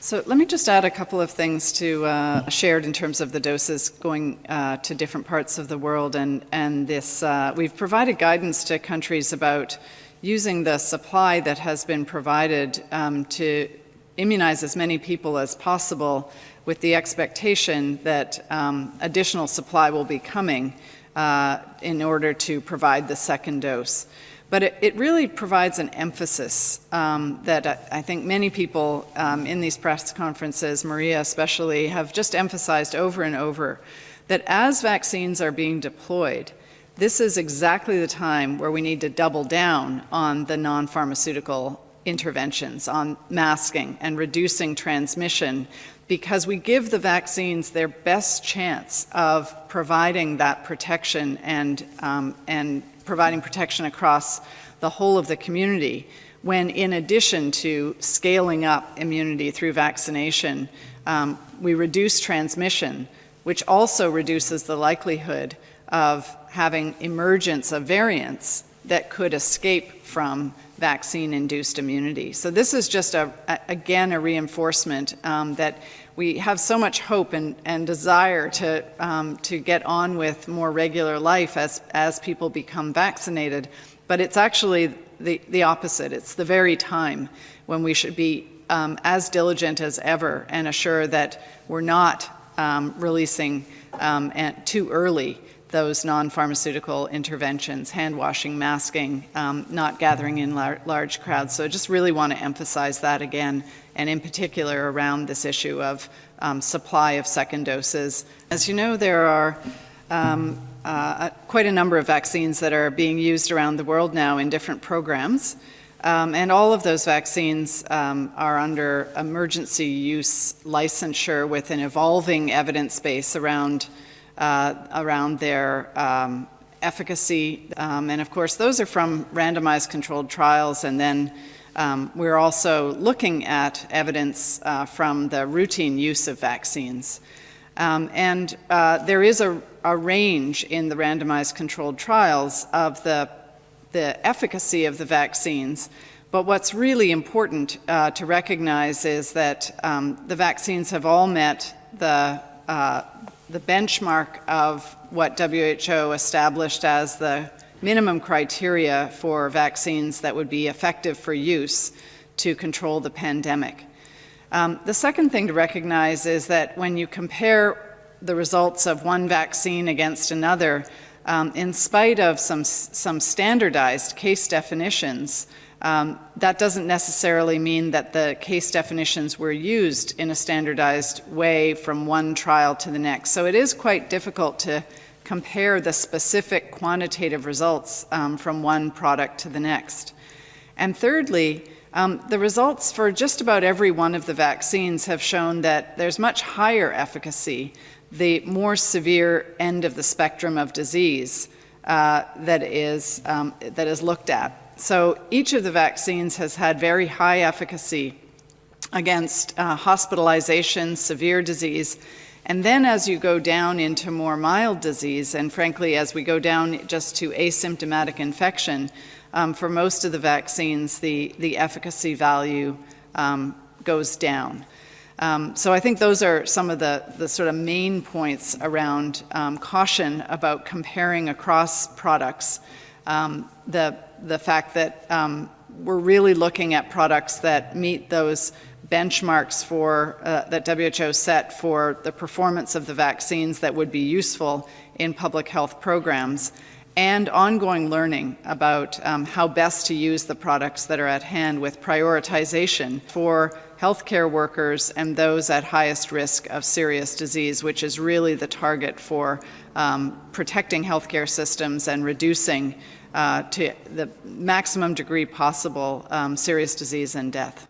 So let me just add a couple of things to shared in terms of the doses going to different parts of the world, and this we've provided guidance to countries about using the supply that has been provided to immunize as many people as possible, with the expectation that additional supply will be coming in order to provide the second dose. But it really provides an emphasis that I think many people in these press conferences, Maria especially, have just emphasized over and over, that as vaccines are being deployed, this is exactly the time where we need to double down on the non-pharmaceutical interventions, on masking and reducing transmission, because we give the vaccines their best chance of providing that protection and providing protection across the whole of the community, when in addition to scaling up immunity through vaccination, we reduce transmission, which also reduces the likelihood of having emergence of variants that could escape from vaccine-induced immunity. So this is just, again, a reinforcement that we have so much hope and desire to get on with more regular life as people become vaccinated, but it's actually the opposite. It's the very time when we should be as diligent as ever and assure that we're not releasing too early those non-pharmaceutical interventions, hand washing, masking, not gathering in large crowds. So I just really want to emphasize that again, and in particular around this issue of supply of second doses. As you know, there are quite a number of vaccines that are being used around the world now in different programs. And all of those vaccines are under emergency use licensure with an evolving evidence base around their efficacy. And of course, those are from randomized controlled trials. And then we're also looking at evidence from the routine use of vaccines. And there is a range in the randomized controlled trials of the efficacy of the vaccines. But what's really important to recognize is that the vaccines have all met the benchmark of what WHO established as the minimum criteria for vaccines that would be effective for use to control the pandemic. The second thing to recognize is that when you compare the results of one vaccine against another, in spite of some standardized case definitions, that doesn't necessarily mean that the case definitions were used in a standardized way from one trial to the next. So it is quite difficult to compare the specific quantitative results from one product to the next. And thirdly, the results for just about every one of the vaccines have shown that there's much higher efficacy, the more severe end of the spectrum of disease that is looked at. So each of the vaccines has had very high efficacy against hospitalization, severe disease, and then as you go down into more mild disease, and frankly, as we go down just to asymptomatic infection, for most of the vaccines, the efficacy value goes down. So I think those are some of the sort of main points around caution about comparing across products. The fact that we're really looking at products that meet those benchmarks for that WHO set for the performance of the vaccines that would be useful in public health programs, and ongoing learning about how best to use the products that are at hand, with prioritization for healthcare workers and those at highest risk of serious disease, which is really the target for protecting healthcare systems and reducing to the maximum degree possible serious disease and death.